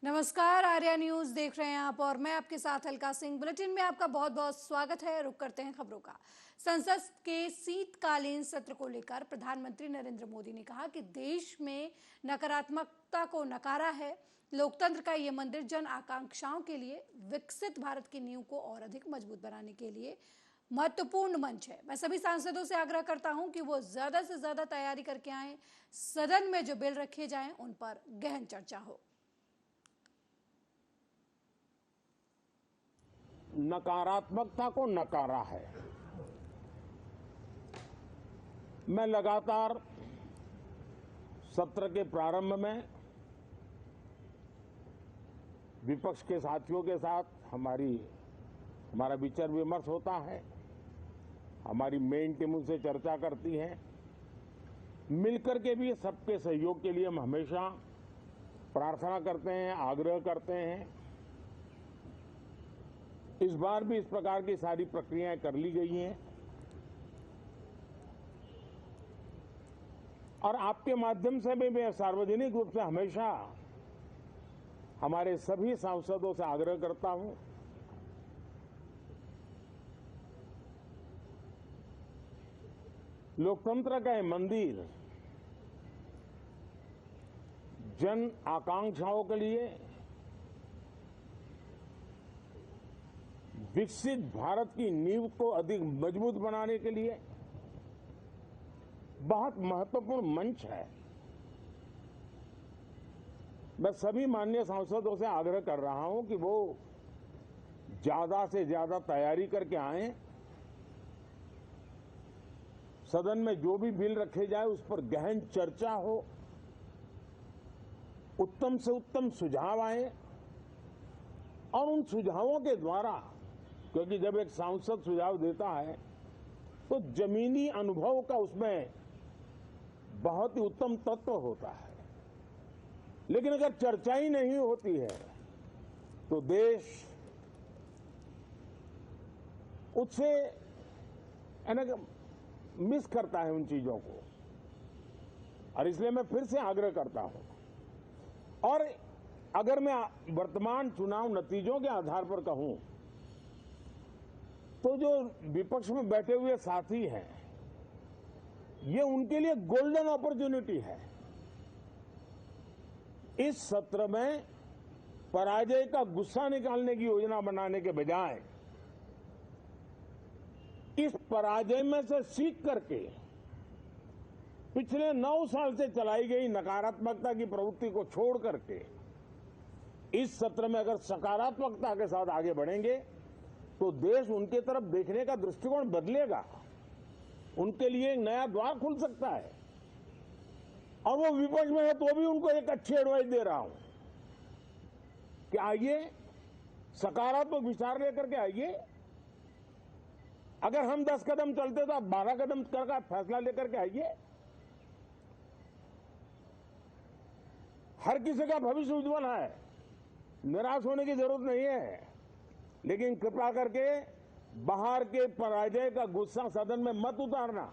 नमस्कार, आर्या न्यूज देख रहे हैं आप और मैं आपके साथ अलका सिंह। बुलेटिन में आपका बहुत बहुत स्वागत है। रुक करते हैं खबरों का। संसद के शीतकालीन सत्र को लेकर प्रधानमंत्री नरेंद्र मोदी ने कहा कि देश में नकारात्मकता को नकारा है। लोकतंत्र का ये मंदिर जन आकांक्षाओं के लिए विकसित भारत की नींव को और अधिक मजबूत बनाने के लिए महत्वपूर्ण मंच है। मैं सभी सांसदों से आग्रह करता हूं कि वो ज्यादा से ज्यादा तैयारी करके आए। सदन में जो बिल रखे जाएं उन पर गहन चर्चा हो। नकारात्मकता को नकारा है। मैं लगातार सत्र के प्रारंभ में विपक्ष के साथियों के साथ हमारा विचार विमर्श होता है। हमारी मेन टीम उनसे चर्चा करती है। मिलकर के भी सबके सहयोग के लिए हम हमेशा प्रार्थना करते हैं, आग्रह करते हैं। इस बार भी इस प्रकार की सारी प्रक्रियाएं कर ली गई हैं और आपके माध्यम से भी मैं सार्वजनिक रूप से हमेशा हमारे सभी सांसदों से आग्रह करता हूं, लोकतंत्र का ये मंदिर जन आकांक्षाओं के लिए विकसित भारत की नींव को अधिक मजबूत बनाने के लिए बहुत महत्वपूर्ण मंच है। मैं सभी माननीय सांसदों से आग्रह कर रहा हूं कि वो ज्यादा से ज्यादा तैयारी करके आएं। सदन में जो भी बिल रखे जाए उस पर गहन चर्चा हो, उत्तम से उत्तम सुझाव आए और उन सुझावों के द्वारा, क्योंकि जब एक सांसद सुझाव देता है तो जमीनी अनुभव का उसमें बहुत ही उत्तम तत्व होता है। लेकिन अगर चर्चा ही नहीं होती है तो देश उससे मिस करता है उन चीजों को। और इसलिए मैं फिर से आग्रह करता हूं, और अगर मैं वर्तमान चुनाव नतीजों के आधार पर कहूं तो जो विपक्ष में बैठे हुए साथी हैं, ये उनके लिए गोल्डन अपॉर्चुनिटी है। इस सत्र में पराजय का गुस्सा निकालने की योजना बनाने के बजाय इस पराजय में से सीख करके पिछले 9 साल से चलाई गई नकारात्मकता की प्रवृत्ति को छोड़ करके इस सत्र में अगर सकारात्मकता के साथ आगे बढ़ेंगे तो देश उनके तरफ देखने का दृष्टिकोण बदलेगा। उनके लिए एक नया द्वार खुल सकता है। और वो विपक्ष में है तो भी उनको एक अच्छी एडवाइस दे रहा हूं कि आइए, सकारात्मक विचार लेकर के आइए। अगर हम 10 कदम चलते तो आप 12 कदम करके फैसला लेकर के आइए। हर किसी का भविष्य उज्जवल है, निराश होने की जरूरत नहीं है। लेकिन कृपा करके बाहर के पराजय का गुस्सा सदन में मत उतारना।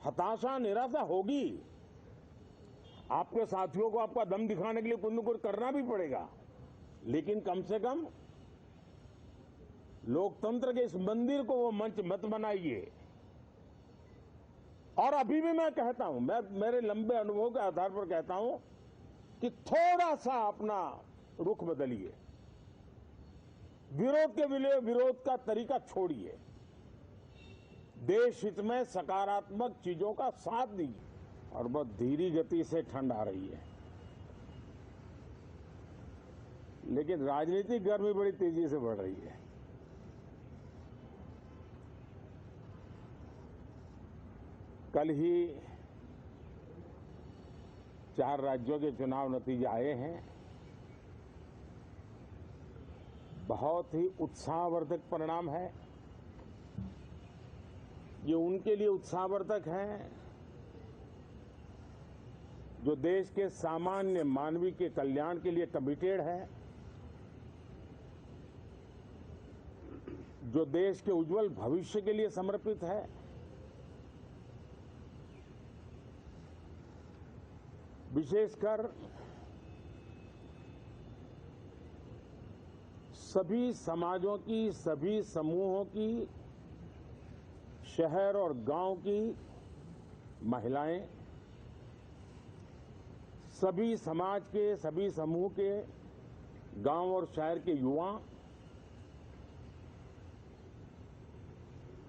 हताशा, निराशा होगी। आपके साथियों को आपका दम दिखाने के लिए कुछ न कुछ करना भी पड़ेगा, लेकिन कम से कम लोकतंत्र के इस मंदिर को वो मंच मत बनाइए। और अभी भी मैं कहता हूं, मैं मेरे लंबे अनुभव के आधार पर कहता हूं कि थोड़ा सा अपना रुख बदलिए। विरोध के लिए विरोध का तरीका छोड़िए। देश हित में सकारात्मक चीजों का साथ दीजिए। और बहुत धीमी गति से ठंड आ रही है, लेकिन राजनीतिक गर्मी बड़ी तेजी से बढ़ रही है। कल ही 4 राज्यों के चुनाव नतीजे आए हैं। बहुत ही उत्साहवर्धक परिणाम है। ये उनके लिए उत्साहवर्धक है जो देश के सामान्य मानवी के कल्याण के लिए कमिटेड है, जो देश के उज्जवल भविष्य के लिए समर्पित है। विशेषकर सभी समाजों की, सभी समूहों की, शहर और गांव की महिलाएं, सभी समाज के, सभी समूह के, गांव और शहर के युवा,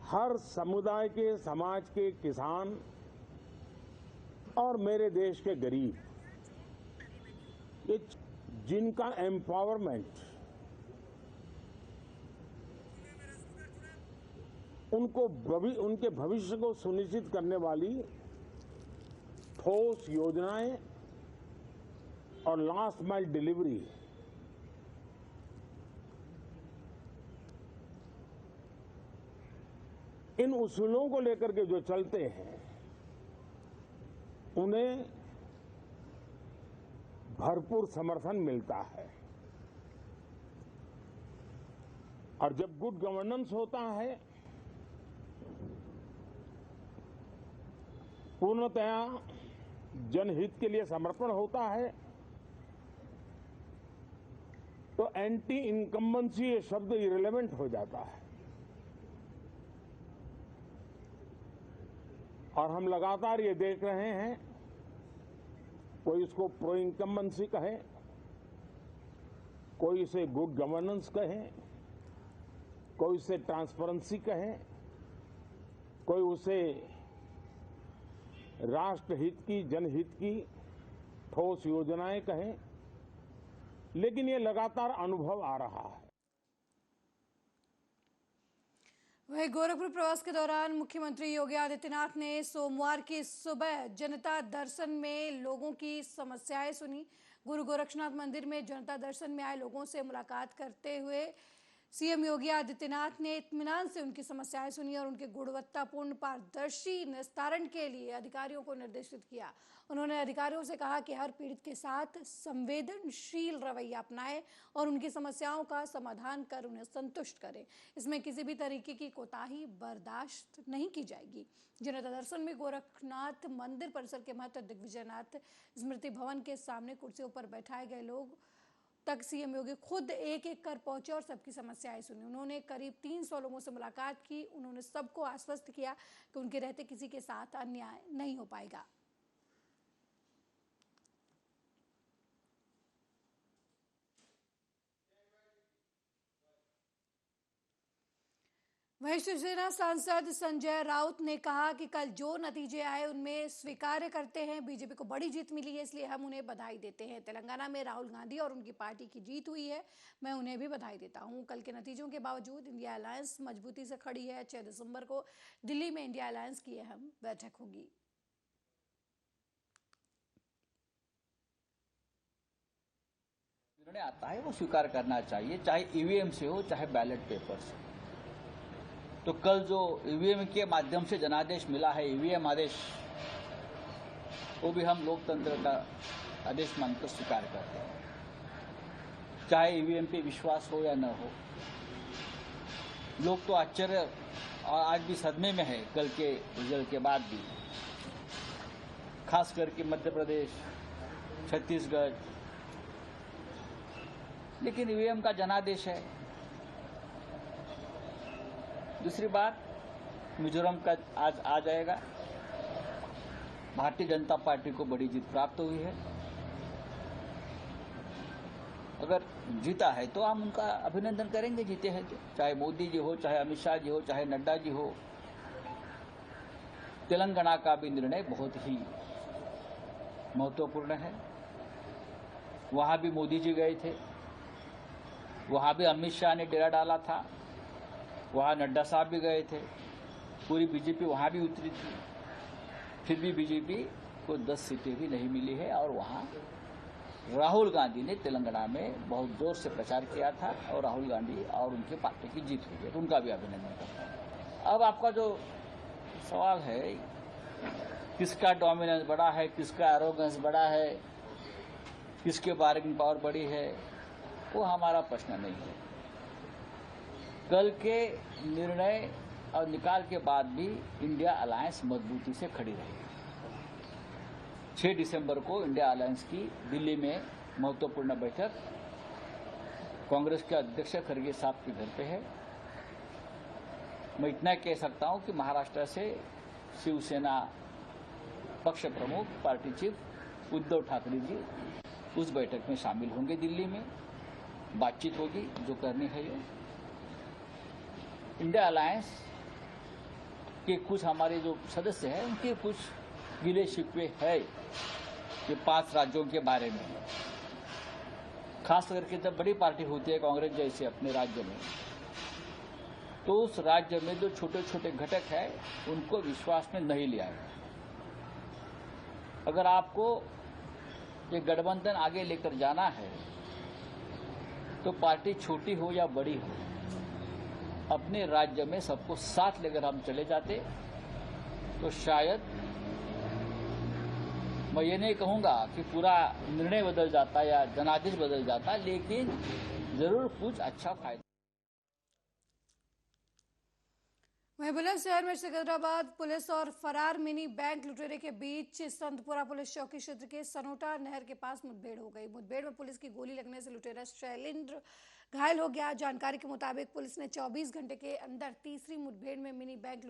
हर समुदाय के, समाज के किसान और मेरे देश के गरीब, ये जिनका एम्पावरमेंट, उनके भविष्य को सुनिश्चित करने वाली ठोस योजनाएं और लास्ट माइल डिलीवरी, इन उसूलों को लेकर के जो चलते हैं उन्हें भरपूर समर्थन मिलता है। और जब गुड गवर्नेंस होता है, पूर्णतया जनहित के लिए समर्पण होता है, तो एंटी इनकम्बेंसी ये शब्द इरेलेवेंट हो जाता है। और हम लगातार ये देख रहे हैं, कोई इसको प्रो इनकम्बेंसी कहे, कोई इसे गुड गवर्नेंस कहे, कोई इसे ट्रांसपेरेंसी कहे, कोई उसे राष्ट्रहित की, जनहित की ठोस योजनाएं कहें, लेकिन ये लगातार अनुभव आ रहा है। वहीं गोरखपुर प्रवास के दौरान मुख्यमंत्री योगी आदित्यनाथ ने सोमवार की सुबह जनता दर्शन में लोगों की समस्याएं सुनी। गुरु गोरक्षनाथ मंदिर में जनता दर्शन में आए लोगों से मुलाकात करते हुए सीएम योगी आदित्यनाथ ने इत्मीनान से उनकी समस्याएं सुनी और उनके गुणवत्तापूर्ण पारदर्शी निस्तारण के लिए अधिकारियों को निर्देशित किया। उन्होंने अधिकारियों से कहा कि हर पीड़ित के साथ संवेदनशील रवैया अपनाएं और उनकी समस्याओं का समाधान कर उन्हें संतुष्ट करें। इसमें किसी भी तरीके की कोताही बर्दाश्त नहीं की जाएगी। जनता दर्शन में गोरखनाथ मंदिर परिसर के महंत दिग्विजयनाथ स्मृति भवन के सामने कुर्सियों पर बैठाए गए लोग तक सीएम योगी खुद एक एक कर पहुंचे और सबकी समस्याएं सुनी। उन्होंने करीब 300 लोगों से मुलाकात की। उन्होंने सबको आश्वस्त किया कि उनके रहते किसी के साथ अन्याय नहीं हो पाएगा। वहीं शिवसेना सांसद संजय राउत ने कहा कि कल जो नतीजे आए उनमें स्वीकार करते हैं, बीजेपी को बड़ी जीत मिली है, इसलिए हम उन्हें बधाई देते हैं। तेलंगाना में राहुल गांधी और उनकी पार्टी की जीत हुई है, मैं उन्हें भी बधाई देता हूं। कल के नतीजों के बावजूद इंडिया अलायंस मजबूती से खड़ी है। 6 दिसंबर को दिल्ली में इंडिया अलायंस की अहम बैठक होगी। निर्णय आता है वो स्वीकार करना चाहिए, चाहे ईवीएम से हो चाहे बैलेट पेपर से। तो कल जो ईवीएम के माध्यम से जनादेश मिला है, ईवीएम आदेश, वो भी हम लोकतंत्र का आदेश मानकर स्वीकार करते हैं, चाहे ईवीएम पे विश्वास हो या न हो। लोग तो आश्चर्य और आज भी सदमे में है कल के रिजल्ट के बाद भी, खास करके मध्य प्रदेश, छत्तीसगढ़। लेकिन ईवीएम का जनादेश है। दूसरी बात, मिजोरम का आज आ जाएगा। भारतीय जनता पार्टी को बड़ी जीत प्राप्त हुई है। अगर जीता है तो हम उनका अभिनंदन करेंगे, जीते हैं तो, चाहे मोदी जी हो, चाहे अमित शाह जी हो, चाहे नड्डा जी हो। तेलंगाना का भी निर्णय बहुत ही महत्वपूर्ण है। वहां भी मोदी जी गए थे, वहां भी अमित शाह ने डेरा डाला था, वहां नड्डा साहब भी गए थे, पूरी बीजेपी वहां भी उतरी थी। फिर भी बीजेपी को 10 सीटें भी नहीं मिली है और वहां राहुल गांधी ने तेलंगाना में बहुत जोर से प्रचार किया था और राहुल गांधी और उनके पार्टी की जीत हुई है, तो उनका भी अभिनंदन करता हूं। अब आपका जो सवाल है, किसका डोमिनेंस बड़ा है, किसका एरोगेंस बड़ा है, किसके बार्गेनिंग पावर बड़ी है, वो हमारा प्रश्न नहीं है। कल के निर्णय और निकाल के बाद भी इंडिया अलायंस मजबूती से खड़ी रहेगी। 6 दिसंबर को इंडिया अलायंस की दिल्ली में महत्वपूर्ण बैठक कांग्रेस के अध्यक्ष खड़गे साहब के घर पे है। मैं इतना कह सकता हूं कि महाराष्ट्र से शिवसेना पक्ष प्रमुख पार्टी चीफ उद्धव ठाकरे जी उस बैठक में शामिल होंगे। दिल्ली में बातचीत होगी जो करनी है। ये इंडिया अलायंस के कुछ हमारे जो सदस्य हैं उनके कुछ गिले शिकवे है ये 5 राज्यों के बारे में, खास करके जब बड़ी पार्टी होती है कांग्रेस जैसे अपने राज्य में, तो उस राज्य में जो छोटे छोटे घटक है उनको विश्वास में नहीं लिया है। अगर आपको ये गठबंधन आगे लेकर जाना है तो पार्टी छोटी हो या बड़ी हो, अपने राज्य में सबको साथ लेकर हम चले जाते तो शायद मैं ये नहीं कहूंगा कि पूरा निर्णय बदल जाता या जनादेश बदल जाता, लेकिन जरूर कुछ अच्छा फायदा। वहीं बुलंदशहर में सिकंदराबाद पुलिस और फरार मिनी बैंक लुटेरे के बीच संतपुरा पुलिस चौकी क्षेत्र के सनोटा नहर के पास मुठभेड़ हो गई। मुठभेड़ में पुलिस की गोली लगने से लुटेरा शैलेंद्र घायल हो गया। जानकारी के मुताबिक पुलिस ने 24 घंटे के अंदर तीसरी मुठभेड़ में मिनी बैंक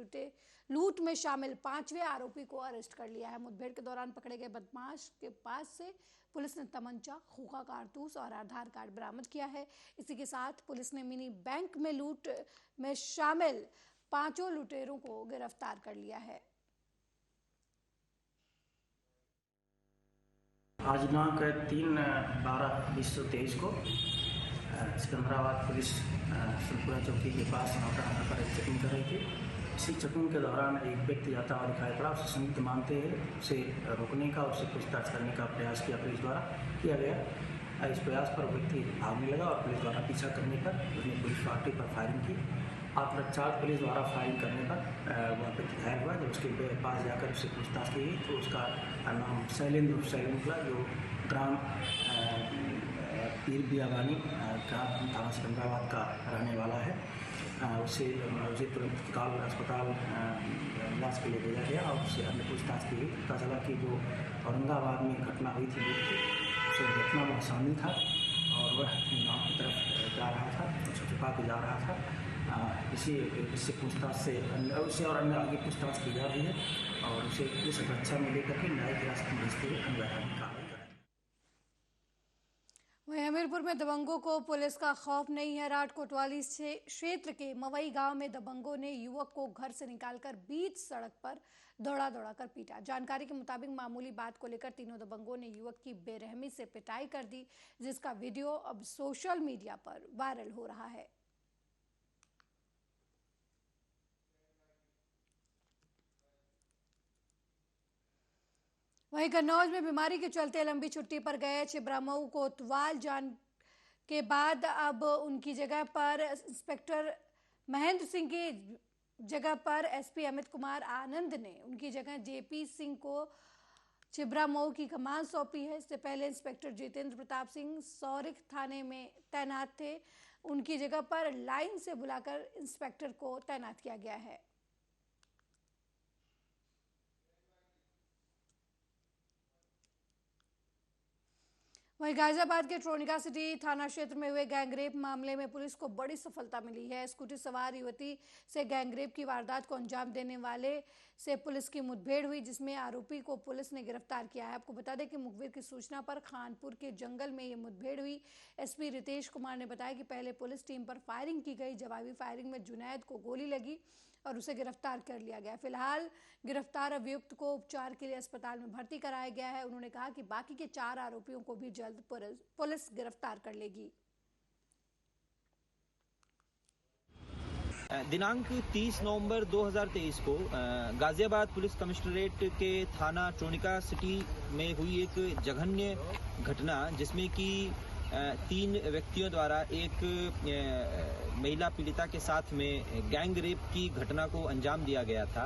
लूट में शामिल 5वें आरोपी को अरेस्ट कर लिया है। मुठभेड़ के दौरान पकड़े गए बदमाश के पास से पुलिस ने तमंचा, खोखा कारतूस और आधार कार्ड बरामद किया है। इसी के साथ पुलिस ने मिनी बैंक में लूट में शामिल 5 लुटेरों को गिरफ्तार कर लिया है। आज दिनांक 3/12/2023 को सिकंदराबाद पुलिस संतपुरा चौकी के पास सनोटा नहर पर चेकिंग कर रही थी। इसी चेकिंग के दौरान एक व्यक्ति जाता हुआ दिखाई पड़ा। उसे संदिग्ध मानते हुए उसे रोकने का, उससे पूछताछ करने का प्रयास किया पुलिस द्वारा किया गया। इस प्रयास पर व्यक्ति भागने लगा और पुलिस द्वारा पीछा करने पर उसने पुलिस पार्टी पर फायरिंग की। आत्मरक्षार्थ पुलिस द्वारा फायरिंग करने पर वह व्यक्ति घायल हुआ। जब उसके पास जाकर उससे पूछताछ की गई तो उसका नाम शैलेंद्र निकला, जो ग्राम पीर बियाबानी थाना सिकंदराबाद का रहने वाला है। उसे तुरंत अस्पताल इलाज के लिए भेजा गया और उससे अन्य पूछताछ की गई। पता चला कि जो औरंगाबाद में घटना हुई थी उसे घटना में शामिल था और वह गाँव की तरफ जा रहा था, उसे छुपा के जा रहा था। इससे पूछताछ से उससे और अन्य आगे पूछताछ की जा रही है और उसे पुलिस सुरक्षा में लेकर के न्यायिक हिरासत में भेजते हुए अन्य कार्रवाई करें। वहीं हमीरपुर में दबंगों को पुलिस का खौफ नहीं है। राट कोतवाली क्षेत्र के मवई गांव में दबंगों ने युवक को घर से निकालकर बीच सड़क पर दौड़ा कर पीटा। जानकारी के मुताबिक मामूली बात को लेकर तीनों दबंगों ने युवक की बेरहमी से पिटाई कर दी, जिसका वीडियो अब सोशल मीडिया पर वायरल हो रहा है। वहीं कन्नौज में बीमारी के चलते लंबी छुट्टी पर गए छिबरामऊ कोतवाल जान के बाद अब उनकी जगह पर इंस्पेक्टर महेंद्र सिंह की जगह पर एसपी अमित कुमार आनंद ने उनकी जगह जेपी सिंह को छिबरामऊ की कमान सौंपी है। इससे पहले इंस्पेक्टर जितेंद्र प्रताप सिंह सौरिख थाने में तैनात थे। उनकी जगह पर लाइन से बुलाकर इंस्पेक्टर को तैनात किया गया है। वहीं गाजियाबाद के ट्रोनिका सिटी थाना क्षेत्र में हुए गैंगरेप मामले में पुलिस को बड़ी सफलता मिली है। स्कूटी सवार युवती से गैंगरेप की वारदात को अंजाम देने वाले से पुलिस की मुठभेड़ हुई, जिसमें आरोपी को पुलिस ने गिरफ्तार किया है। आपको बता दें कि मुखबिर की सूचना पर खानपुर के जंगल में ये मुठभेड़ हुई। एसपी रितेश कुमार ने बताया कि पहले पुलिस टीम पर फायरिंग की गई। जवाबी फायरिंग में जुनैद को गोली लगी और उसे गिरफ्तार कर लिया गया। फिलहाल गिरफ्तार अभियुक्त को उपचार के लिए अस्पताल में भर्ती कराया गया है। उन्होंने कहा कि बाकी के 4 आरोपियों को भी जल्द पुलिस गिरफ्तार कर लेगी। दिनांक 30 नवंबर 2023 को गाजियाबाद पुलिस कमिश्नरेट के थाना ट्रोनिका सिटी में हुई एक जघन्य घटना, जिसमें कि 3 व्यक्तियों द्वारा एक महिला पीड़िता के साथ में गैंग रेप की घटना को अंजाम दिया गया था।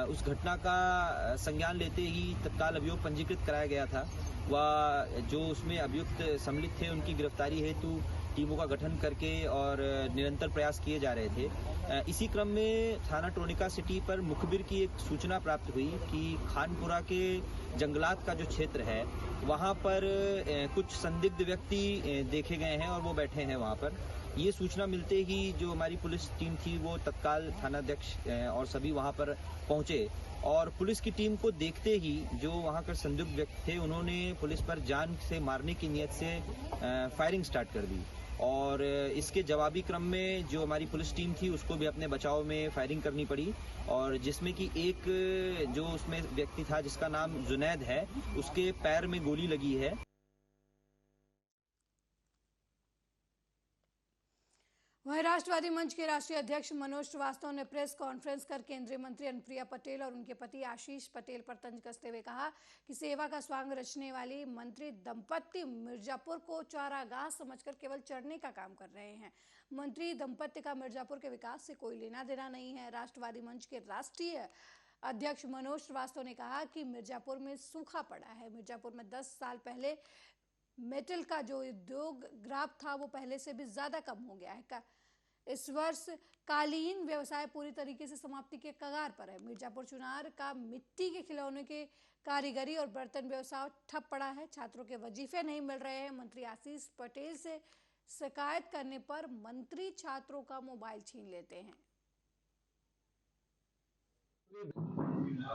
उस घटना का संज्ञान लेते ही तत्काल अभियोग पंजीकृत कराया गया था। वह जो उसमें अभियुक्त सम्मिलित थे उनकी गिरफ्तारी हेतु टीमों का गठन करके और निरंतर प्रयास किए जा रहे थे। इसी क्रम में थाना ट्रोनिका सिटी पर मुखबिर की एक सूचना प्राप्त हुई कि खानपुरा के जंगलात का जो क्षेत्र है वहां पर कुछ संदिग्ध व्यक्ति देखे गए हैं और वो बैठे हैं वहां पर। ये सूचना मिलते ही जो हमारी पुलिस टीम थी वो तत्काल थानाध्यक्ष और सभी वहां पर पहुंचे और पुलिस की टीम को देखते ही जो वहां के संदिग्ध व्यक्ति थे उन्होंने पुलिस पर जान से मारने की नियत से फायरिंग स्टार्ट कर दी और इसके जवाबी क्रम में जो हमारी पुलिस टीम थी उसको भी अपने बचाव में फायरिंग करनी पड़ी और जिसमें कि एक जो उसमें व्यक्ति था जिसका नाम जुनैद है उसके पैर में गोली लगी है। वहीं राष्ट्रवादी मंच के राष्ट्रीय अध्यक्ष मनोज श्रीवास्तव ने प्रेस कॉन्फ्रेंस कर केंद्रीय मंत्री अनुप्रिया पटेल और उनके पति आशीष पटेल पर तंज कसते हुए कहा कि सेवा का स्वांग रचने वाली मंत्री दंपत्ति मिर्जापुर को चारागाह समझकर केवल चढ़ने का काम कर रहे हैं। मंत्री दंपत्ति का मिर्जापुर के विकास से कोई लेना देना नहीं है। राष्ट्रवादी मंच के राष्ट्रीय अध्यक्ष मनोज श्रीवास्तव ने कहा कि मिर्जापुर में सूखा पड़ा है। मिर्जापुर में 10 साल पहले मेटल का जो उद्योग ग्राफ था वो पहले से भी ज्यादा कम हो गया है। इस वर्ष कालीन व्यवसाय पूरी तरीके से समाप्ति के कगार पर है। मिर्जापुर चुनार का मिट्टी के खिलौनों के कारीगरी और बर्तन व्यवसाय ठप पड़ा है। छात्रों के वजीफे नहीं मिल रहे हैं। मंत्री आशीष पटेल से शिकायत करने पर मंत्री छात्रों का मोबाइल छीन लेते हैं।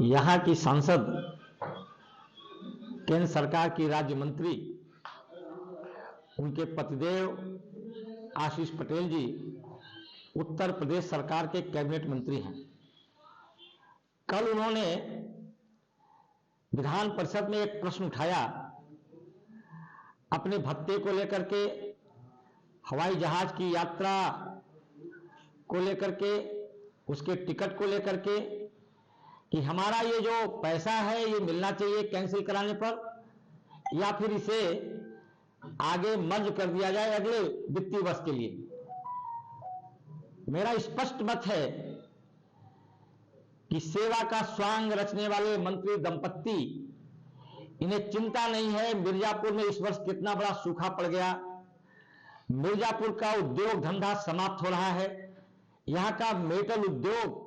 यहाँ की सांसद, केंद्र सरकार की राज्य मंत्री, उनके पतिदेव आशीष पटेल जी उत्तर प्रदेश सरकार के कैबिनेट मंत्री हैं। कल उन्होंने विधान परिषद में एक प्रश्न उठाया अपने भत्ते को लेकर के, हवाई जहाज की यात्रा को लेकर के, उसके टिकट को लेकर के कि हमारा ये जो पैसा है ये मिलना चाहिए कैंसिल कराने पर या फिर इसे आगे मर्ज कर दिया जाए अगले वित्तीय वर्ष के लिए। मेरा स्पष्ट मत है कि सेवा का स्वांग रचने वाले मंत्री दंपत्ति, इन्हें चिंता नहीं है मिर्जापुर में इस वर्ष कितना बड़ा सूखा पड़ गया। मिर्जापुर का उद्योग धंधा समाप्त हो रहा है। यहां का मेटल उद्योग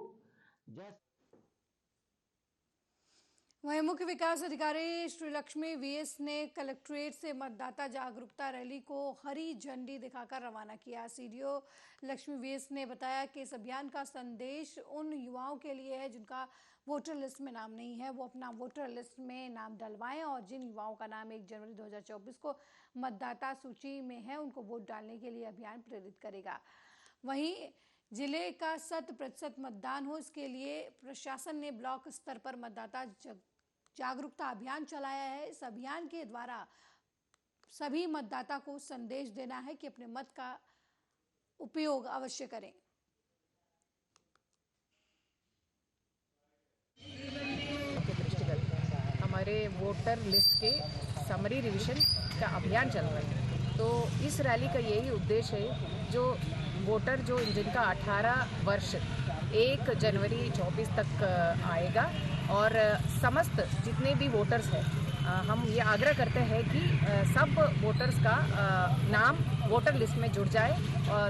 वहीं मुख्य विकास अधिकारी श्री लक्ष्मी वीएस ने कलेक्ट्रेट से मतदाता जागरूकता रैली को हरी झंडी दिखाकर रवाना किया। सीडीओ लक्ष्मी वीएस ने बताया कि इस अभियान का संदेश उन युवाओं के लिए है जिनका वोटर लिस्ट में नाम नहीं है, वो अपना वोटर लिस्ट में नाम डलवाएं और जिन युवाओं का नाम 1 जनवरी 2024 को मतदाता सूची में है उनको वोट डालने के लिए अभियान प्रेरित करेगा। वहीं जिले का 100% मतदान हो, इसके लिए प्रशासन ने ब्लॉक स्तर पर मतदाता जागरूकता अभियान चलाया है। इस अभियान के द्वारा सभी मतदाता को संदेश देना है कि अपने मत का उपयोग अवश्य करें। हमारे वोटर लिस्ट के समरी रिवीजन का अभियान चल रहा है, तो इस रैली का यही उद्देश्य है जो वोटर जो जिनका 18 वर्ष 1 जनवरी 24 तक आएगा और समस्त जितने भी वोटर्स हैं, हम ये आग्रह करते हैं कि सब वोटर्स का नाम वोटर लिस्ट में जुड़ जाए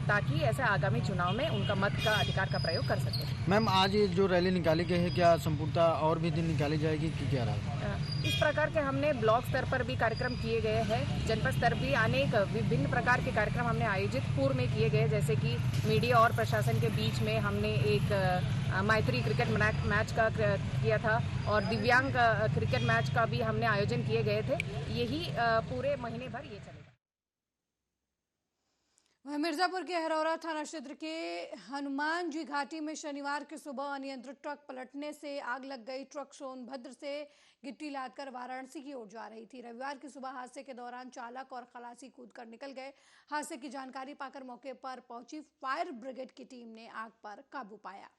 ताकि ऐसे आगामी चुनाव में उनका मत का अधिकार का प्रयोग कर सके। मैम, आज ये जो रैली निकाली गई है क्या संपूर्णतः और भी दिन निकाली जाएगी कि क्या रहा? इस प्रकार के हमने ब्लॉक स्तर पर भी कार्यक्रम किए गए हैं, जनपद स्तर भी अनेक विभिन्न प्रकार के कार्यक्रम हमने आयोजित पूर्व में किए गए, जैसे कि मीडिया और प्रशासन के बीच में हमने एक मैत्री क्रिकेट मैच का किया था और दिव्यांग क्रिकेट मैच का भी हमने आयोजन किए गए थे। यही पूरे महीने भर ये चलेगा। मिर्जापुर के हरौरा थाना क्षेत्र के हनुमान जी घाटी में शनिवार की सुबह अनियंत्रित ट्रक पलटने से आग लग गई। ट्रक सोनभद्र से गिट्टी लादकर वाराणसी की ओर जा रही थी। रविवार की सुबह हादसे के दौरान चालक और खलासी कूदकर निकल गए। हादसे की जानकारी पाकर मौके पर पहुंची फायर ब्रिगेड की टीम ने आग पर काबू पाया।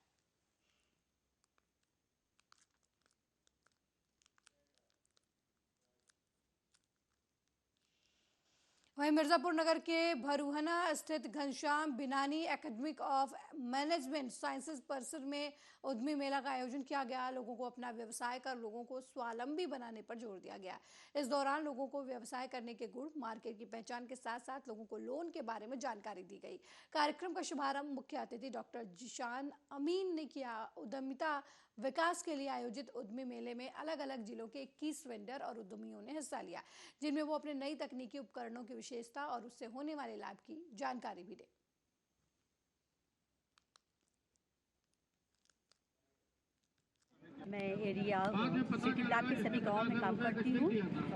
वहीं मिर्जापुर नगर के भरूहना स्थित घनश्याम बिनानी एकेडमी ऑफ मैनेजमेंट साइंसेज परिसर में उद्यमी मेला का आयोजन किया गया। लोगों को अपना व्यवसाय कर लोगों को स्वावलंबी बनाने पर जोर दिया गया। इस दौरान लोगों को व्यवसाय करने के गुण, मार्केट की पहचान के साथ साथ लोगों को लोन के बारे में जानकारी दी गई। कार्यक्रम का शुभारंभ मुख्य अतिथि डॉक्टर जिशान अमीन ने किया। उद्यमिता विकास के लिए आयोजित उद्यमी मेले में अलग अलग जिलों के 21 वेंडर और उद्यमियों ने हिस्सा लिया, जिनमें वो अपने नई तकनीकी उपकरणों की विशेषता और उससे होने वाले लाभ की जानकारी भी दे। मैं एरिया सिटी ब्लॉक के सभी गाँव में काम करती हूँ।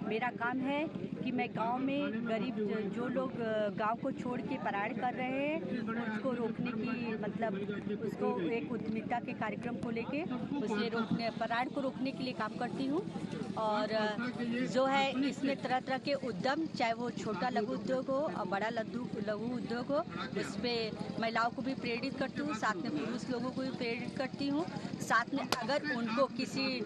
मेरा काम है कि मैं गांव में गरीब जो लोग गांव को छोड़ के पलायन कर रहे हैं उसको रोकने की उसको एक उद्यमिता के कार्यक्रम को लेके उसे पलायन को रोकने के लिए काम करती हूँ। और जो है इसमें तरह तरह के उद्यम, चाहे वो छोटा लघु उद्योग हो और बड़ा लघु उद्योग हो, इस पर महिलाओं को भी प्रेरित करती हूँ, साथ में पुरुष लोगों को भी प्रेरित करती हूँ। साथ में अगर उनको किसी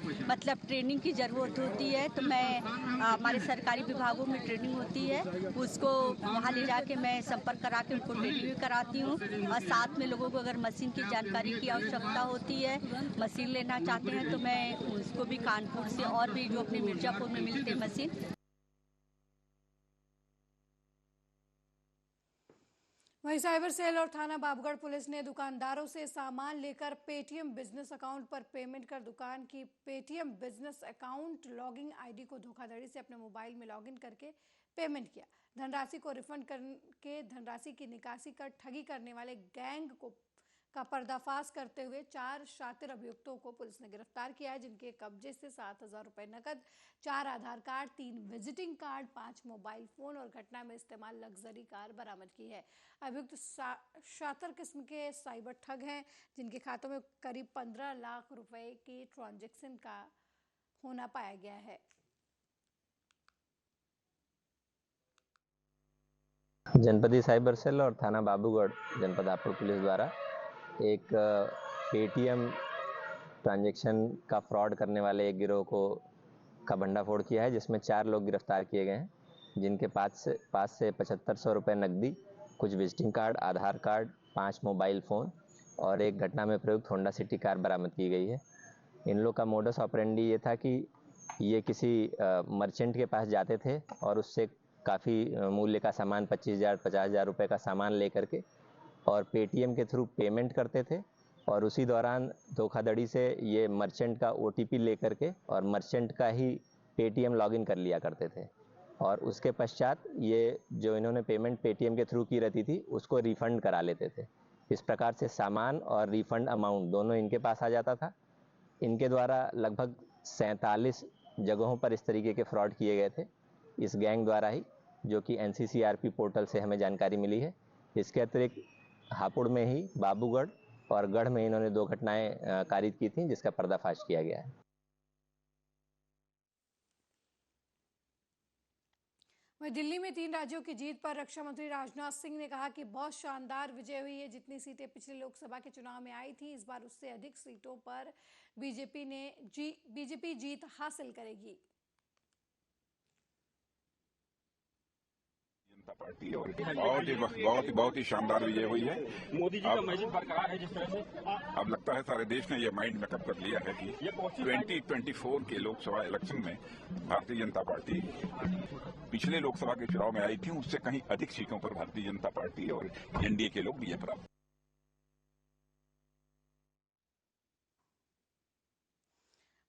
ट्रेनिंग की ज़रूरत होती है तो मैं हमारे सरकारी विभागों में ट्रेनिंग होती है, उसको वहाँ ले जाके मैं संपर्क करा के उनको ट्रेनिंग भी कराती हूँ। और साथ में लोगों को अगर मशीन की जानकारी की आवश्यकता होती है, मशीन लेना चाहते हैं तो मैं उसको भी कानपुर से और भी जो अपने मिर्जापुर में मिलते हैं मशीन। वहीं साइबर सेल और थाना बाबूगढ़ पुलिस ने दुकानदारों से सामान लेकर पेटीएम बिजनेस अकाउंट पर पेमेंट कर दुकान की Paytm business account login ID को धोखाधड़ी से अपने मोबाइल में लॉगिन करके पेमेंट किया। धनराशि को रिफंड करके धनराशि की निकासी कर ठगी करने वाले गैंग का पर्दाफाश करते हुए 4 शातिर अभियुक्तों को पुलिस ने गिरफ्तार किया है, जिनके कब्जे से 7,000 रुपए नकद, 4 Aadhaar card, 3 visiting card, 5 mobile phone और घटना में इस्तेमाल लग्जरी कार बरामद की है। अभियुक्त शातिर किस्म के साइबर ठग हैं, जिनके खातों में करीब 15 लाख रुपए की ट्रांजैक्शन का होना पाया गया है। जनपदी साइबर सेल और थाना बाबूगढ़ जनपद हापुड़ पुलिस द्वारा एक पेटीएम ट्रांजैक्शन का फ्रॉड करने वाले एक गिरोह का भंडाफोड़ किया है, जिसमें 4 लोग गिरफ्तार किए गए हैं, जिनके पास से 7,500 रुपये नकदी, कुछ विजिटिंग कार्ड, आधार कार्ड, 5 मोबाइल फ़ोन और एक घटना में प्रयुक्त होंडा सिटी कार बरामद की गई है। इन लोग का मोडस ऑपरेंडी ये था कि ये किसी मर्चेंट के पास जाते थे और उससे काफ़ी मूल्य का सामान 25,000 50,000 रुपये का सामान लेकर के और पेटीएम के थ्रू पेमेंट करते थे और उसी दौरान धोखाधड़ी से ये मर्चेंट का ओटीपी लेकर के और मर्चेंट का ही पेटीएम लॉगिन कर लिया करते थे और उसके पश्चात ये जो इन्होंने पेमेंट पेटीएम के थ्रू की रहती थी उसको रिफ़ंड करा लेते थे। इस प्रकार से सामान और रिफ़ंड अमाउंट दोनों इनके पास आ जाता था। इनके द्वारा लगभग 47 जगहों पर इस तरीके के फ्रॉड किए गए थे इस गैंग द्वारा ही, जो कि NCCRP पोर्टल से हमें जानकारी मिली है। इसके अतिरिक्त हापुड़ में ही बाबूगढ़ और गढ़ में इन्होंने 2 घटनाएं कारित की थी, जिसका पर्दाफाश किया गया है। वहीं दिल्ली में 3 राज्यों की जीत पर रक्षा मंत्री राजनाथ सिंह ने कहा कि बहुत शानदार विजय हुई है। जितनी सीटें पिछले लोकसभा के चुनाव में आई थी, इस बार उससे अधिक सीटों पर बीजेपी जीत हासिल करेगी। जनता पार्टी और बहुत ही शानदार विजय हुई है। मोदी जी का मैजिक बरकरार है जिस तरह से अब लगता है सारे देश ने ये माइंड मेकअप कर लिया है कि 2024 के लोकसभा इलेक्शन में भारतीय जनता पार्टी पिछले लोकसभा के चुनाव में आई थी, उससे कहीं अधिक सीटों पर भारतीय जनता पार्टी और एनडीए के लोग विजय प्राप्त।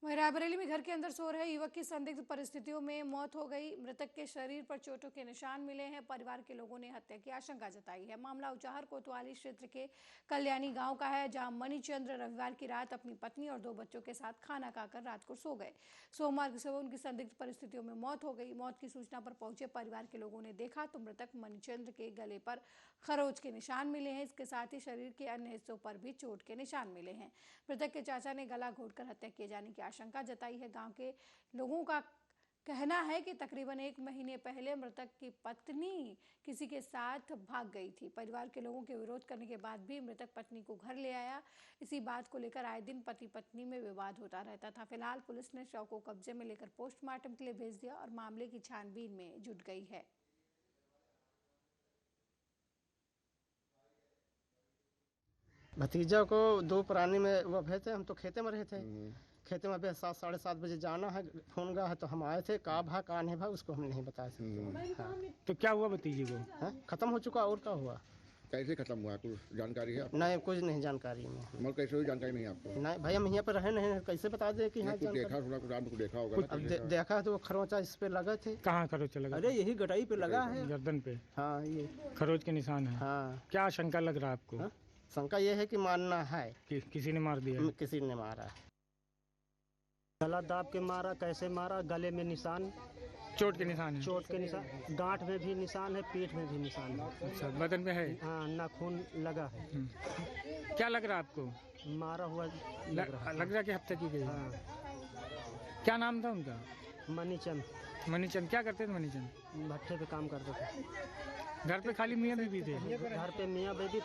वहीं रायबरेली में घर के अंदर सो रहे युवक की संदिग्ध परिस्थितियों में मौत हो गई। मृतक के शरीर पर चोटों के निशान मिले हैं। परिवार के लोगों ने हत्या की आशंका जताई है। मामला उचाहर कोतवाली क्षेत्र के कल्याणी गांव का है, जहां मणिचंद्र रविवार की रात अपनी पत्नी और 2 बच्चों के साथ खाना खाकर रात को सो गए। सोमवार की सुबह उनकी संदिग्ध परिस्थितियों में मौत हो गई। मौत की सूचना पर पहुंचे परिवार के लोगों ने देखा तो मृतक मणिचंद्र के गले पर खरोच के निशान मिले हैं। इसके साथ ही शरीर के अन्य हिस्सों पर भी चोट के निशान मिले हैं। मृतक के चाचा ने गला घोंटकर हत्या किए जाने की आशंका जताई है। गांव के लोगों का कहना है कि तकरीबन 1 महीने पहले मृतक की पत्नी किसी के साथ भाग गई थी। परिवार के लोगों के विरोध करने के बाद भी मृतक पत्नी को घर ले आया। इसी बात को लेकर आए दिन पति पत्नी में विवाद होता रहता था। फिलहाल पुलिस ने शव को कब्जे में लेकर पोस्टमार्टम के लिए भेज दिया और मामले की छानबीन में जुट गई है। भतीजा को दो पुरानी में वो भेजे थे, हम तो खेते में रहे थे, खेते में अभी 7 साढ़े 7 बजे जाना है, फोन गया है तो हम आए थे, कहा भा कहा नहीं भा उसको हम नहीं बता सकते। हाँ। तो क्या हुआ भतीजे को? हाँ? खत्म हो चुका, और क्या हुआ? कैसे खत्म हुआ, कुछ जानकारी है? नहीं, कुछ नहीं जानकारी में। मतलब कैसे हुई जानकारी नहीं आपको? नहीं भाई, हम यहाँ पर रहे नहीं, कैसे बता दे कि हाँ कुछ देखा सुना, कुछ आपको देखा होगा? अब देखा तो खरोचा इस पे लगे थे। कहाँ खरोच लगा? अरे यही गटाई पे लगा है, गर्दन पे। हाँ, ये खरोच के निशान है। हाँ। क्या शंका लग रहा है आपको? हाँ? शंका ये है कि मारना है कि किसी ने मार दिया? किसी ने मारा है। गला दाब के मारा, कैसे मारा? गले में निशान, चोट के निशान है? चोट के निशान, गांठ में भी निशान है, पीठ में भी निशान है। अच्छा, बदन पे है? हाँ, नाखून लगा है। क्या लग रहा है आपको? मारा हुआ लग रहा कि हफ्ते की गई? हाँ। क्या नाम था उनका? मनीचंद। मनीचंद क्या करते थे मनीचंद? भट्टे पे काम करते थे। घर पे खाली मियाँ बीबी थे? घर पे मियाँ बीबी,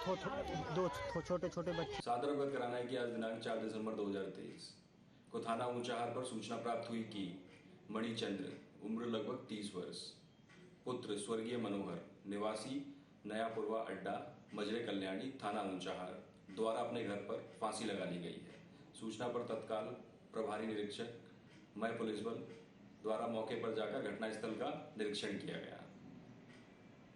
दो छोटे छोटे बच्चे। सादर अवगत कराना है कि आज दिनांक 4 दिसंबर 2023 को थाना ऊंचाहार पर सूचना प्राप्त हुई कि मणिचंद्र उम्र लगभग 30 वर्ष, पुत्र स्वर्गीय मनोहर निवासी नयापुरवा अड्डा मजरे कल्याणी थाना ऊंचाहार द्वारा अपने घर पर फांसी लगा ली गई है। सूचना पर तत्काल प्रभारी निरीक्षक मय पुलिस बल द्वारा मौके पर जाकर घटनास्थल का निरीक्षण किया गया।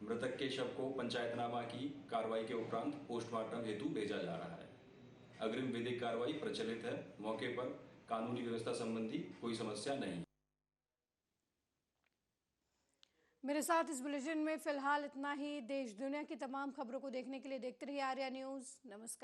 मृतक के शव को पंचायतनामा की कार्रवाई के उपरांत पोस्टमार्टम हेतु भेजा जा रहा है। अग्रिम विधिक कार्रवाई प्रचलित है। मौके पर कानूनी व्यवस्था संबंधी कोई समस्या नहीं। मेरे साथ इस बुलेटिन में फिलहाल इतना ही। देश दुनिया की तमाम खबरों को देखने के लिए देखते रहिए आर्या न्यूज़। नमस्कार।